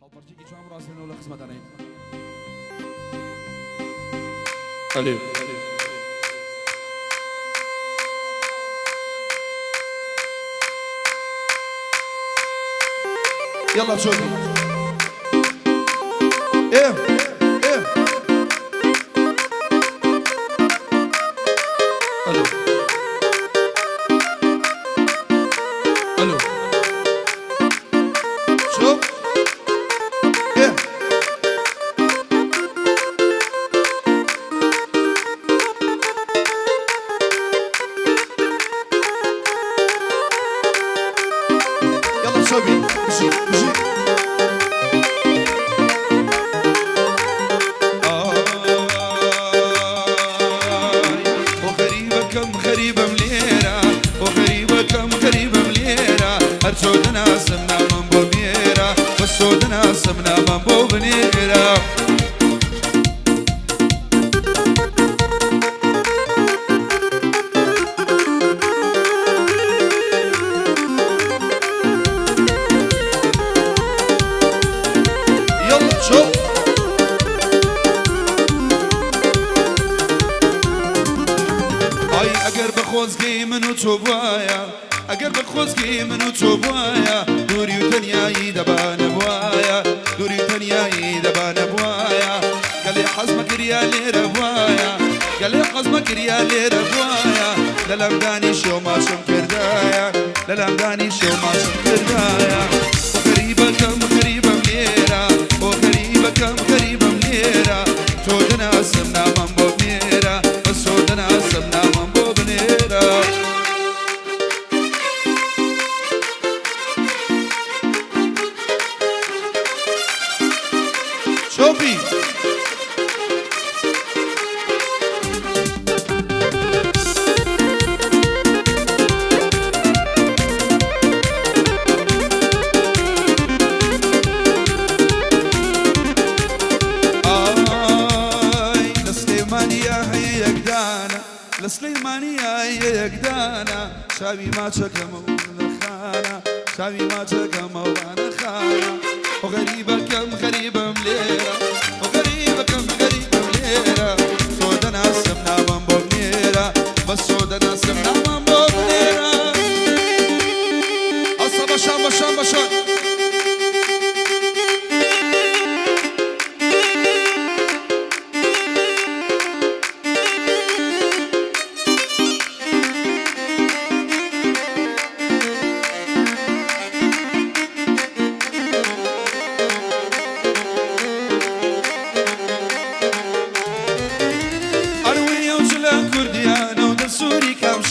هەڵپەرچێکی چوام ڕاستێنەوە لە خزمەتانەی ئەلێ يلا بشوفي ايه ايه الو الو شوف ايه يلا شوفي مشي مشي غريبة مليرة وغريبة كم غريبة مليرة هرشودنا سمنا من بوبيرة وسودنا سمنا من بوبنيرة يلا شوف اگر بخوزگی منو چوبایا اگر بخوزگی منو چوبایا دوری و تنیایی دبانه بوایا دوری و تنیایی دبانه بوایا قالی حزمك ريالي ربوایا قالی حزمك ريالي ربوایا للم دانی شو ما شم کردایا للم دانی شو ما شم کردایا وغريبة كم غريبة مليرة وغريبة كم غريبة مليرة تودنا سمنا من بوميرة وسودنا سمنا من بوبنيرة شوفي لسليمانية هي يقدانا شابي ما تشكى مولانا خانا شابي ما تشكى مولانا خانا وغريبة كم غريبة مليرة وغريبة كم غريبة مليرة سودنا سمنا من بوميرة بس سودنا سمنا من بوميرة أصلا بشان بشان بشان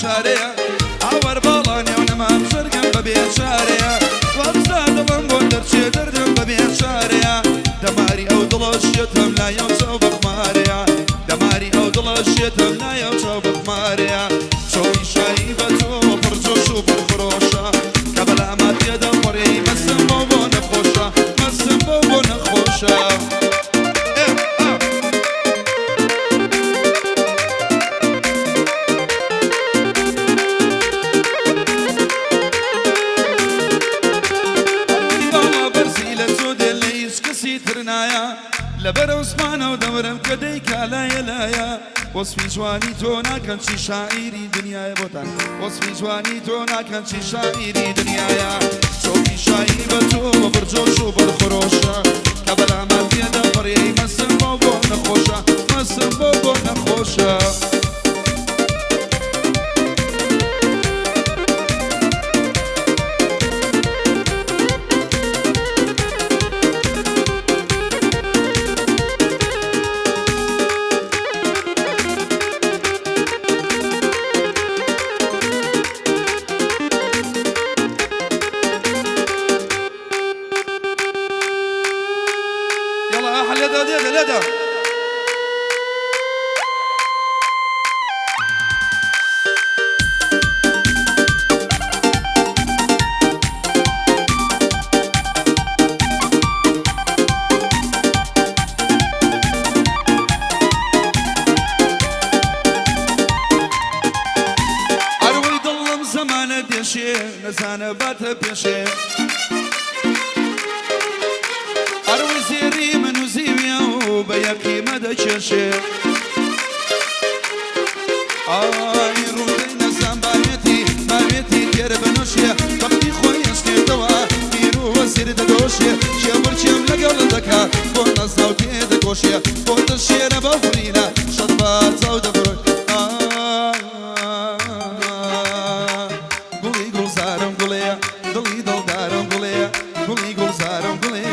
شاريا عور بالاني ونما مشرقن ببيت شاريا وابزاد بنبندر شي دردن ببيت شاريا دماري او ضلشيتهم لا يوسو بخماريا دماري او ضلشيتهم لا يوسو بخماريا شوي شايبته وفرجو شوف الخروشه قبل ما تدمري مسم بوبو نخوشه مسم بوبو نخوشه لبر عثمان ودورم كديك لايا لايا وصفي جواني تونا كان شي شاعري دنيا بوتان وصفي جواني تونا كان شي شاعري دنيا شوفي شايبته وبرجو شوف الخروشه قبل ما تيدا فريي مسم بوبو نخوشه مسم بوبو نخوشه لدى أروي ضلم زمانة ديشي نزانة بات بيشي قيمة دكشي روحي نسام باويتي كير بنوشي وقتي خوي استيتوا ميرو وزير ددوشي شابر شام لقل دكا بونا صوتي دكوشي بوت الشير بفرينا شطبات زود فرو قولي قول زارم قولي دلي دل دارم قولي قولي قول زارم قولي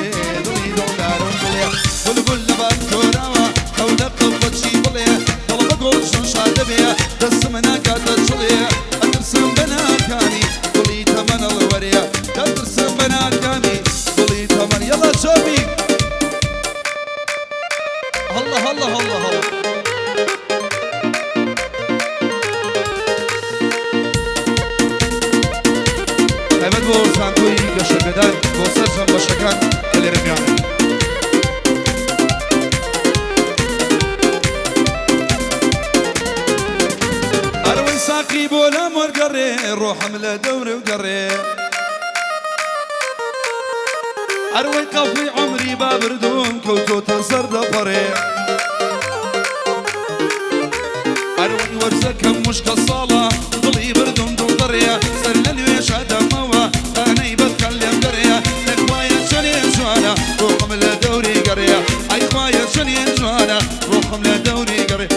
دلي دل دارم قولي قول قول لبات كوراوا او لقب بتشي قولي دل بقول شو شاد بيا دسمنا كاتت شلي ادرسم بناكاني قولي تمن الوريا تدرسم بناكاني قولي تمن يلا شوفي الله الله الله الله evet bu sankoyu yaşamadan bosarsan başakan gelirim yani أروي ساقي بولا مرقري روح ملا دوري وقري أروي قفي عمري بابردوم كوتو تنصر دفري أروي ورزكم مش كالصالة ضلي بردوم دلطريا سرنا الويش عدموا أنا يبتكلم قريا إخوايا شنين جوانا روح ملا دوري قريا إخوايا شنين جوانا روح ملا دوري قريا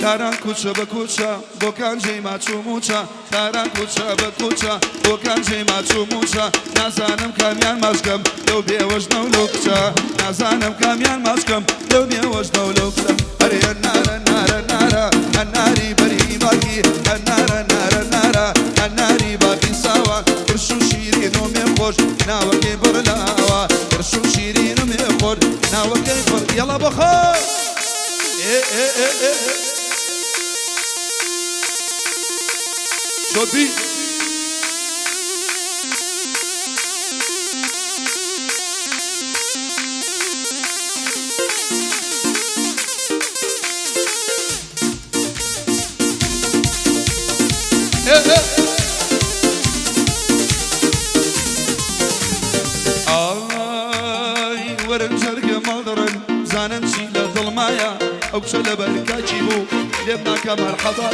تاران کوچه به کوچه بکن جیما چوموچه تاران کوچه به کوچه بکن جیما چوموچه نزانم کامیان مشکم لو بیوش نولوکچه نزانم کامیان مشکم لو بیوش نولوکچه هری النار النار النار الناری بری باقی النار النار النار الناری باقی سوا برشو شیرین و میخوش ناوکی برلاوا برشو شیرین و میخوش ناوکی بر یلا بخور شوفي ورن جرق مالدرن زانن شيله ظلمايا او شل بركاچي بو لبنا كمرحبا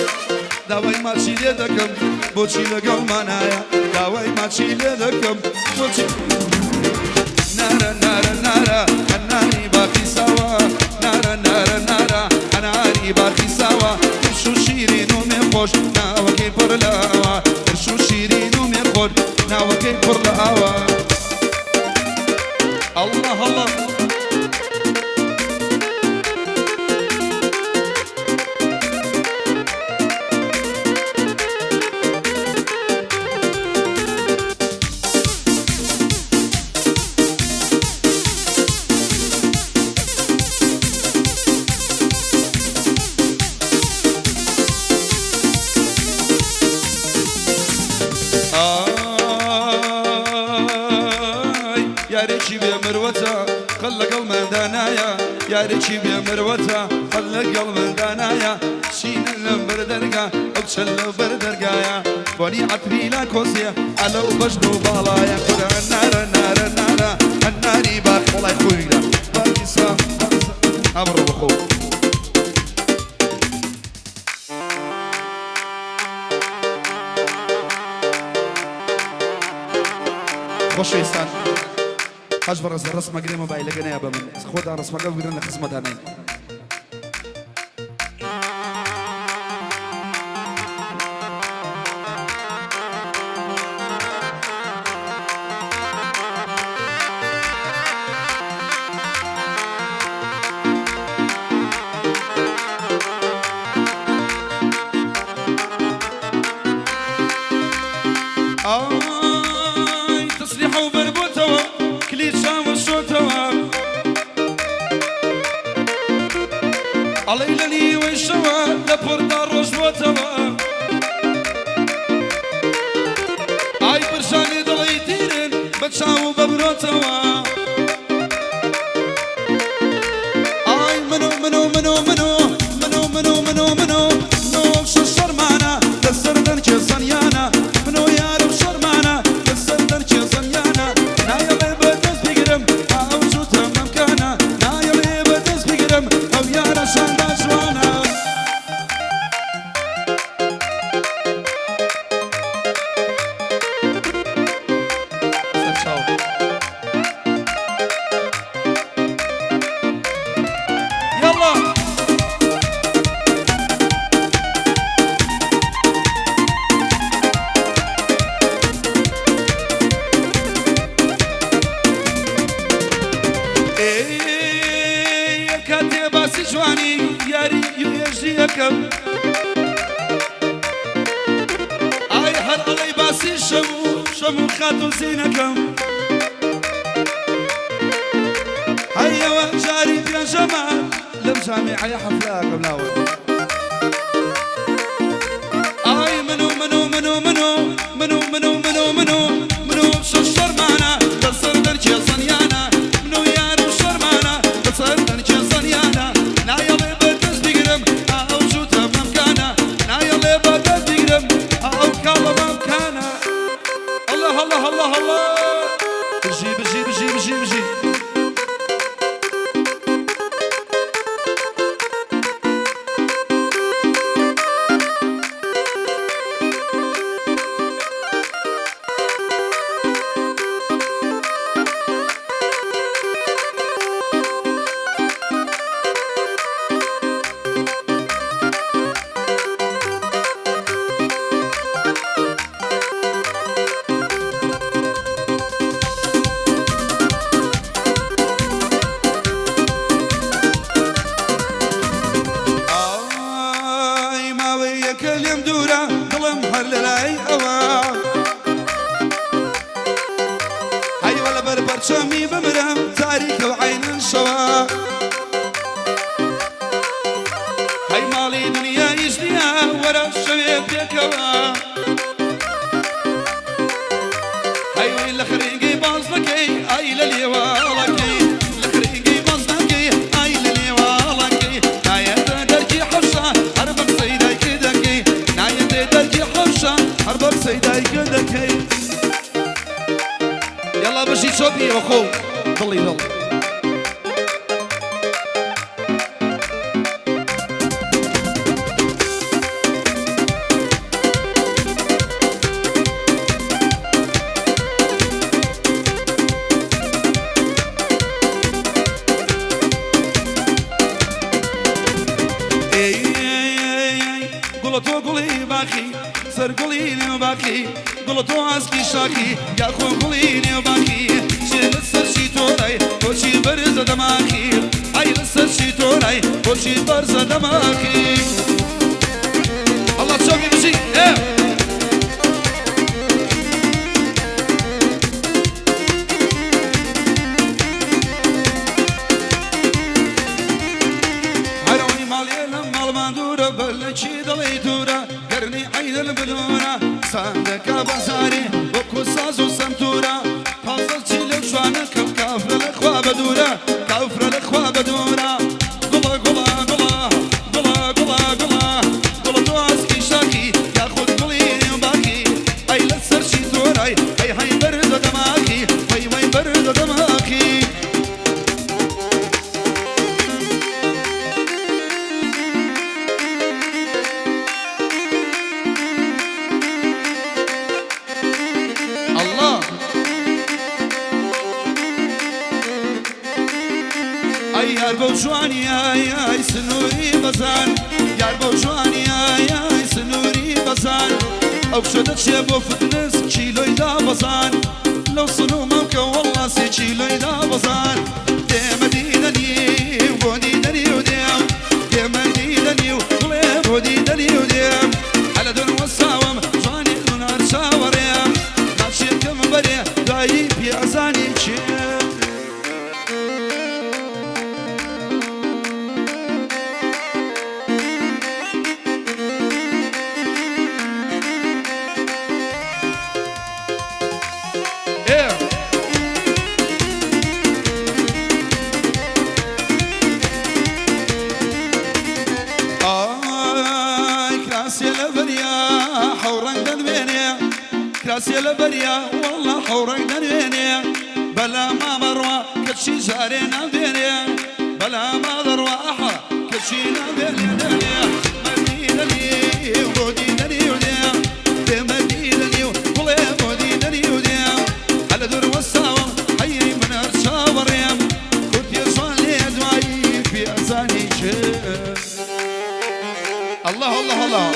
داوي ما شيله دكم بوچي لقل منايا داوي ما شيله دكم بوچي نارا نارا نارا الناري باقي سوا نارا نارا نارا الناري باقي سوا شو شيرين ومخوش ناوكي برلاوا شو شيرين ومخوش ناوكي برلاوا الله الله يا ريتشي بمروتها خلق المندانايا يا ريتشي بمروتها خلق المندانايا شين البردرقا اكشل البردرقايا ولي عطري لا كوسيا على وبجنو بالايا كل النار النار النار الناري باق والله يخوي لا باقي سا امر بخو خوش يستان أجبر الرسمة قريمة باي لقنا يا بمن خذها رسمة قبل قرنا خصمة هنين تصليح وبربوتوا كليشة وشوتوا علي لي ويشوا لبرد الرجوتوا اي برشاني ضلي تيرن بتشاو ببروتوا اي منو منو منو منو منو منو منو منو منو شو شرمانا تسردن كيسانيانا منو يارو شرمانا تسردن كيسانيانا نايا بيبتز بيقرم زماني ياري يجيكم اي هر علي باسي شمو خاتو زينكم هيا وجاري يا جمال لم جامعي حفلاكم ناوي اي منو منو منو منو منو منو منو منو منو ششر معنا تصر درجي صنيانا منو يارو شرمانا تصر درجي صنيانا نايلي بدز بيقرم او جوتا ممكانا نايلي بدز بيقرم او كالا ممكانا الله الله الله الله بجي بجي بجي بجي بجي كلم دورة ظلم هرلاي أوا هاي ولا بربر شامي بمرام تاريخ وعين شوا هاي مالي دنيا يجليها ورا الشباب يكوا هاي وين لخريقي باصلكي اي للي والكي لخريقي باصلكي اي للي والكي نايا درجي حفصة حربك سيداي كدكي نايا درجي حفصة حربك سيداي كدكي يلا بشي شوفي اخو ضلي ضل سر قليني وباكي قلتو عسكي شاكي يا خو قليني وباكي شيل السرشي توراي وشي برز دماكي اي السرشي توراي وشي برز دماكي الله تشوفي بشي هروي مالي لما المندورة بلشي دلي دورة قرني عين البلورة صندك بزاري وكوساز وسمتورة فاصل تشيل شوانك كافر الاخوة بدورة كافر الاخوة بدورة قلا قلا قلا قلا قلا قلا قلا تواسكي شاكي ياخد قليني وباكي اي لسرشي توراي هي هي برد دماكي هي برد دماكي يار بوجواني يا سنوري بزان يار بوجواني يا سنوري بزان او شدت شبو فتنس كيلو دا بزان لو صنو موكا والله سي كيلو دا بزان دي مدينني ودينني وديم دي مدينني ودينني وديم على دون وساوم جاني نار شاوريم ماشي كم بري داي بيازاني كيم كراسي لبريا والله حورك دنيا بلا ما مروى كتشي جارينا دنيا بلا ما ذروى أحا كتشينا دنيا مدينني ودينني وديا مدينني ودينني وديا على دور والساوم حي من أرشا وريم كنت يصلي دعائي في أذاني الله الله الله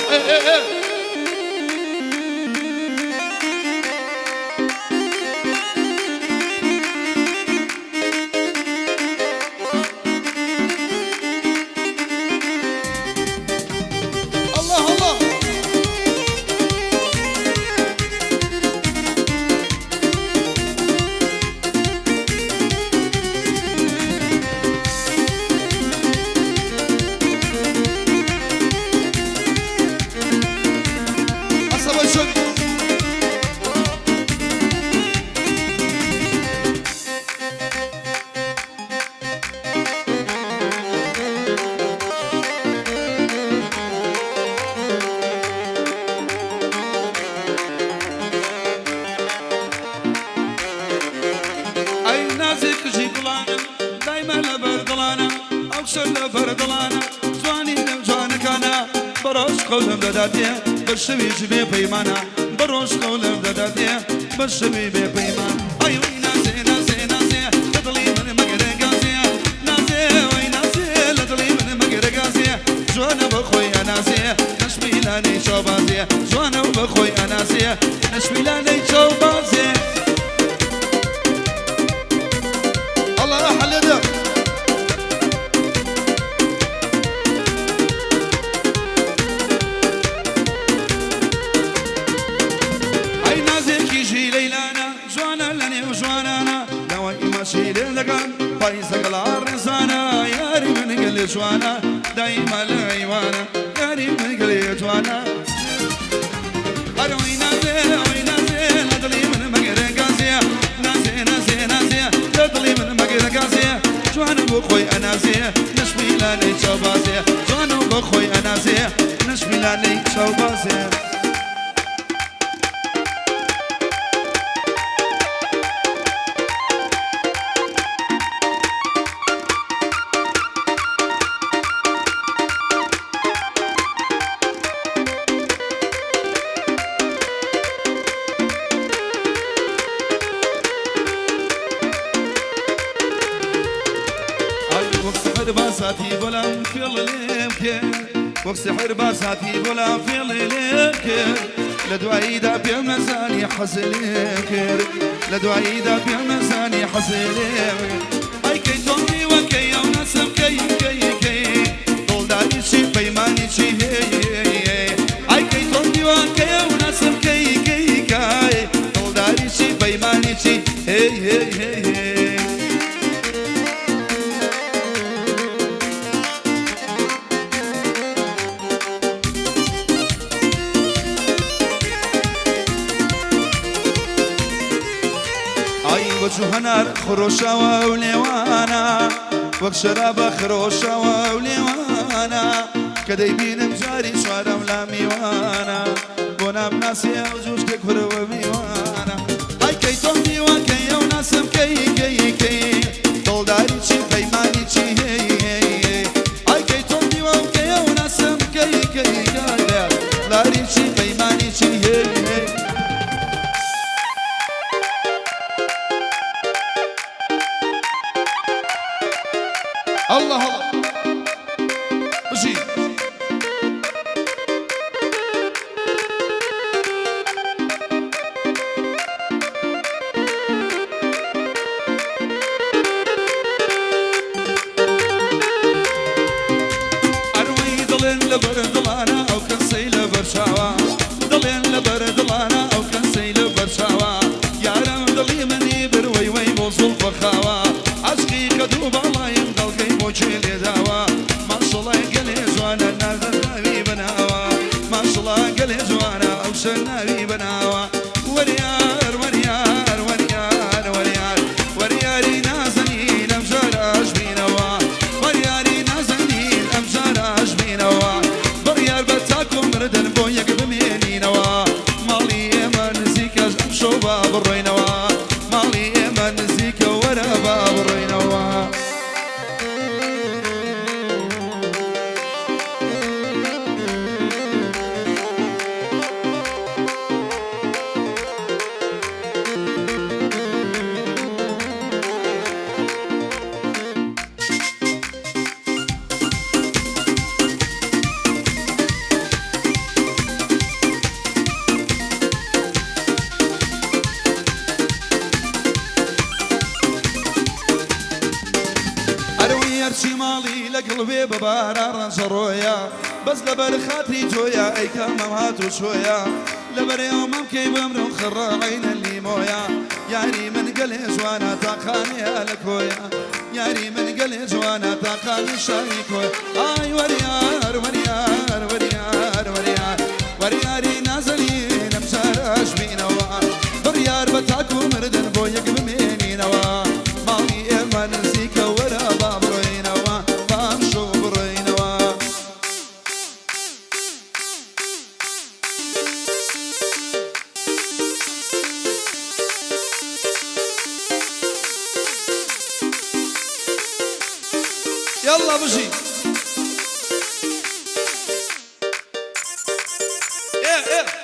بخشل بردلانا جواني جوانا كانا بروش قولم داداتي بشوي جبي بيمانا بروش قولم داداتي بشوي بيمان أيوة نازي نازي نازي لدلي من مقرقازي نازي وي نازي لدلي من مقرقازي جوانا بخوي أنازي نشبي لاني شوبازي جوانا بخوي أنازي نشبي لاني شوبازي الله حلده أي نازي كيجي ليلانا جوانا لاني وجوانانا لوي ماشي للقان بايزق العرسانا ياري من قلي جوانا دايما العيوانا ياري من قلي جوانا أروي نازي أروي نازي لدلي من مقرقازي نازي نازي نازي لدلي من مقرقازي جوانا بخوي أنازي نشبي لاني شوبازي جوانا بخوي أنازي نشبي لاني شوبازي باساتي بلا في الليمك وسحر باساتي بلا في الليمك لدوايدا بيمزاني حسلك لدوايدا بيمزاني حسلك اي كي تومي وكي ونسم كي كي كي طول داري شي بيماني شي اي كي تومي وكي ونسم كي كي كي طول داري شي بيماني شي هي هي هي وجهنا خروشة وليوانا وكشراب خروشة وليوانا كديبين مجاري شوارع ولا ميوانا بونام ناسي وجوش كبر وميوانا هاي كي تومي وكي وناسم كي كي كي طول داري شي بيماني شي هي هاي كي تومي وكي وناسم كي كي كي داري شي بيماني شي هي الله الله مشي أروي ضلين لبردلانا أو كنسي لبرشاوا ضلين لبردلانا أو كنسي لبرشاوا يا رم ضلي مني بروي وي موصل فخاوا عشقي كدوب الله يمضل كي موجي لداوا ما شاء الله قلي جوانا نغنى بناوا ما شاء الله قلي جوانا أو شناري بناوا وريار وريار وريار وريار ورياري نازنين أمجار أجبينوا ورياري نازنين أمجار أجبينوا وريار بتاكم ردن بويك بمينينوا مالي من زيكا أمشو باب الرينوا مالي من زيكا ورا باب الرينوا شمالي لقلبي ببارا رنجرويا بس لبر خاطري جويا اي كلمة هاتو شويا لبر يوم ممكي بمرو خرا عين اللي مويا ياري من قلي جوانا تاقاني الكويا ياري من قلي جوانا تاقاني شايكويا اي وريار وريار وريار وريار ورياري نازلين مشارش بينوا بريار بتاكو مردن بويك بميني نوا مالي امان زيكا ورا بابروي يا يلا بجي ايه ايه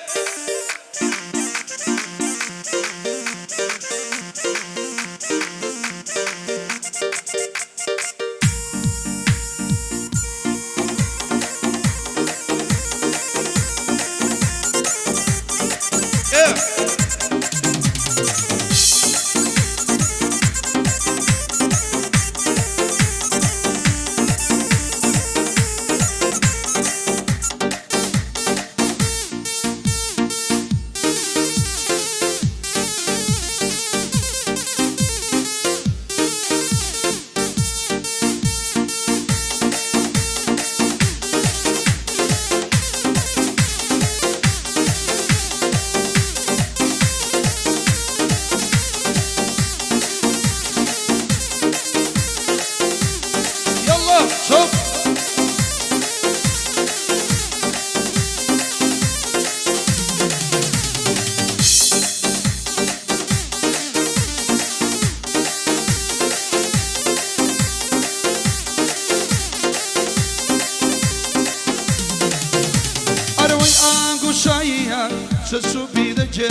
شوف أروي أنقو شايا شسو بيد جري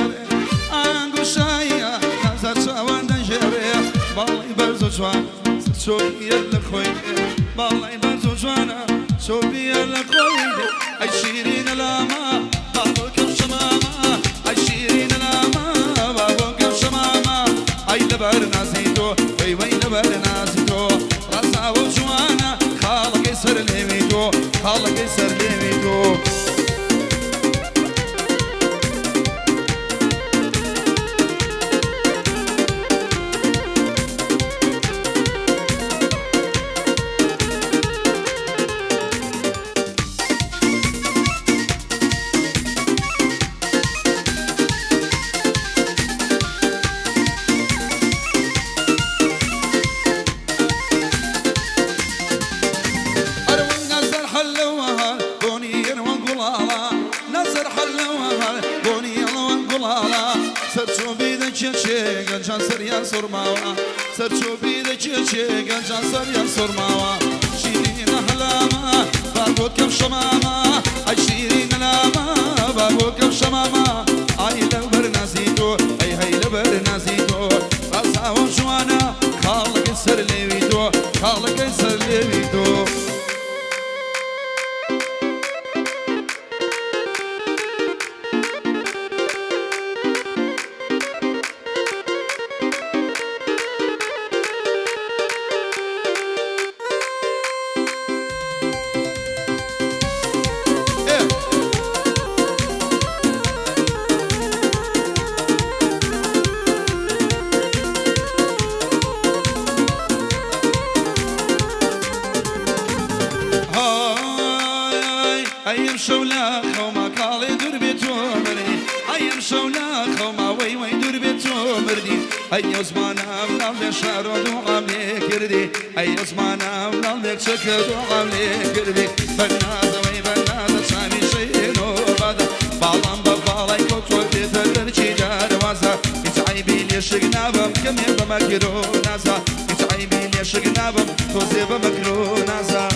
أنقو شايا نزل سوان دجري بالي برزو شوان شو يلا خوي بالله برزو جوانا شو بيا خويدي اي شيرين لاما بابوك وشماما اي شيرين لاما بابوك وشماما اي لبر ناسيتو وي وي لبر ناسيتو راسا وجوانا خالق يسر ليميتو خالق يسر ليميتو سرچو بیده چه گنجان سریا سرماوا سرچو بیده چه گنجان سریا سرماوا شیرین احلاما بابو کم شماما ای شیرین لاما بابو کم شماما ای لبر نازیتو ای هی لبر نازیتو راسا و جوانا خالق سر لیویتو خالق سر لیویتو أيام شولا خوما قالي دور بيتو مري أيام شولا خوما وي وي دور بيتو مردي أي زمانا بلالك شارود وعملي كردي أي زمانا بلالك شكد وعملي كردي بنازة وي بنازة شامي شينو بدا بالام ببالاي كوتو بيتر دار وازا يتعيبي لي شقنابم كم يبا مكرو نازا يتعيبي لي شقنابم توزي بمكرو نازا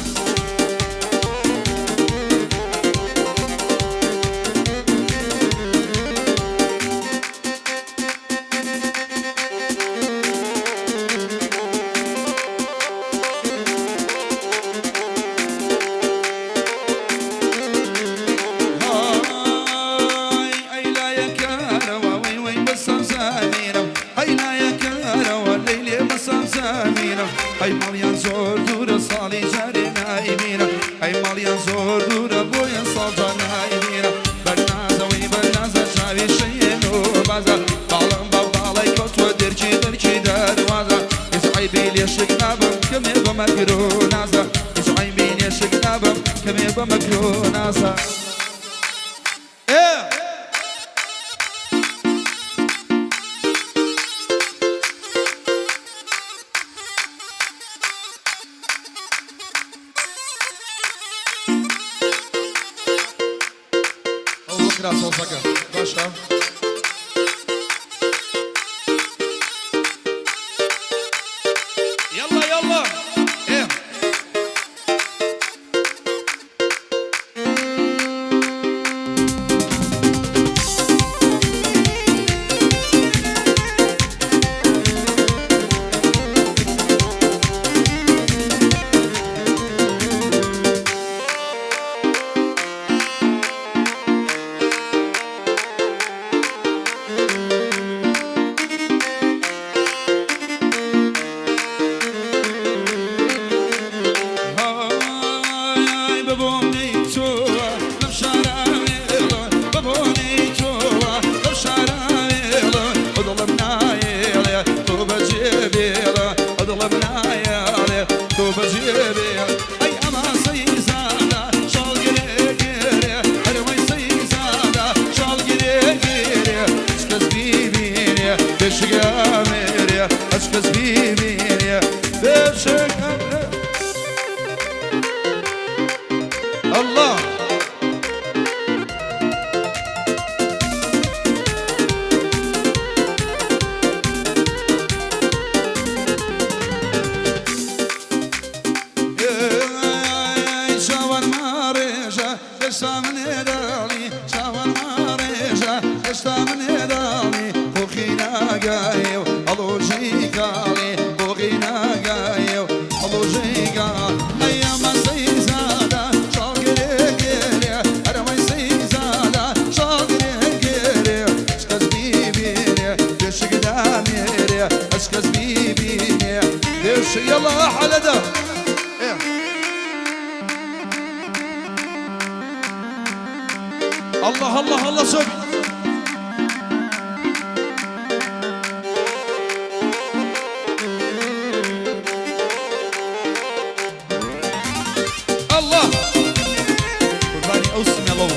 أي ماليان زور دور صالي جاري نايمينا أي ماليان زور دور بويا صالجا نايمينا برنازة وي برنازة شاوي شينو بازا بالم بابالاي كوتو دركي دروازة يسعي بيلي شقنابم كم يبا مكرو نازا يسعي بيلي شقنابم كم يبا مكرو نازا Graças ao Zaga. Baixa. يلا يلا ايه يا أشكس بيبين يا بشك الله شاور ماريشا اشتا من يدالي شاور ماريشا اشتا من يدالي بوخينا قايو الله جيكالي بوخينا قايو الله جيكال ايام سيزادا شاقري قيري ارمي سيزادا شاقري قيري اشكز بيبيني بشك داميري اشكز بيبيني بش يلا حلدا الله الله الله سوي الله قرباني اوسم يا الله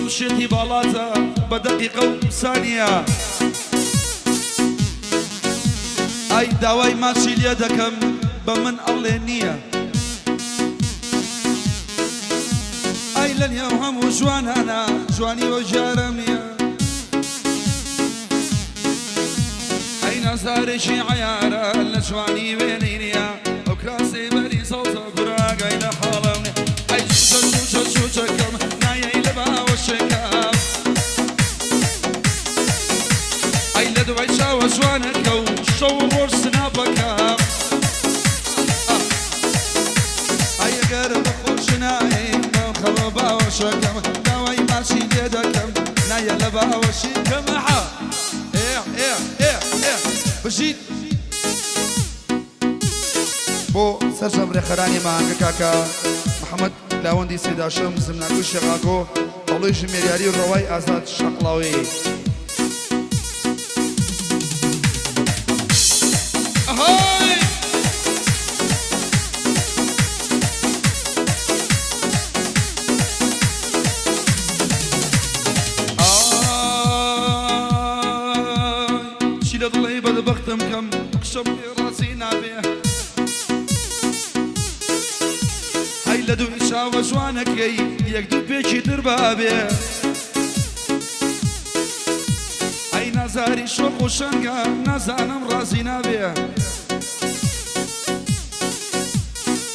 مشيتي بالاتا بدقيقة وثانية اي داواي ماشي ليدكم بمن الله نية اي لن يوهم جوان انا جواني وجارمية اي نزاري شي عيارة لجواني بينينيا وكراسي بري صوت براق اي لحالمني اي شو كم نايا لبا وشكام اي لدوي شاو جوانك وشو سنابك اي قرب خوشناي خربا وشكام داوي ماشي ليدكم نايا لبا وشكام حا ايه بجيت بو سرجم رخراني معك كاكا محمد لاوندي سيداشم زمناكو شغاكو طلوي جميرياري الرواي ازاد شقلاوي اهاي شيل ضلي بد بختم كم اقشب راسي نابيه لدو شاو جوانك يكدو بيشي دربابي اي نزاري شوق وشنقا نزانم راسي نابي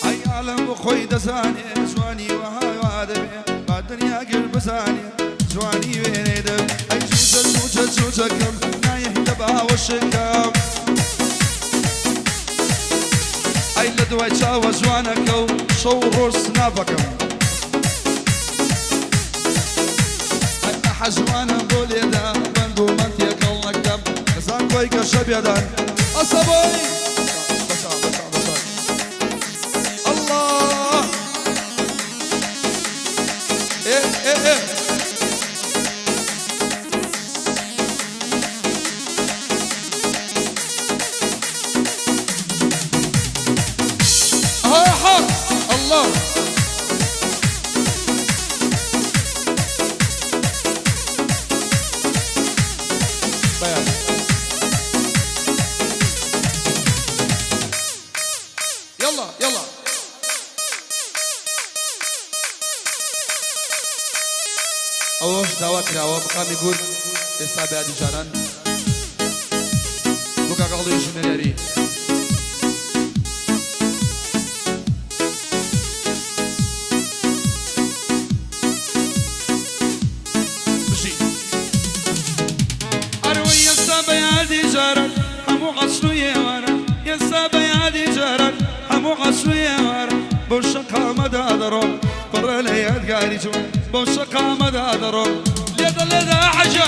اي عالم بخوي دزاني جواني وهاي وادبي بعد دنيا قلب زاني جواني ويني دب اي جوجة كم نايه لبا وشنقا اي لدو شاو جوانك شو روس نابكم حجوانا بولي دا بندو منتيك الله كتب زان كويكا شبيدان أصبوي الله ايه الله بيان يلا اوش دعوات راوا بقام يقول حساب هادي جاران بقى قالوا جميرياري همو غسلو يوارا يا سابا يا دي جاران همو غسلو يوارا بوشقا مدادرو برا لياد قاري جو بوشقا مدادرو ليدا حاجة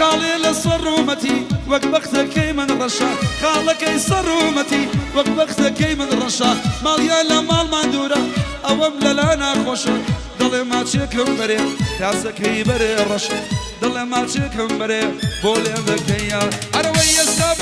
خالي للصرومتي وقبختك من رشا خالك صرومتي وقبختك من رشا مال يا مال مندورة أوام لنا خوشة دل ما تشكم بري راسك هي بري رشا دل ما تشكم بري بولي ذكية أروي السبب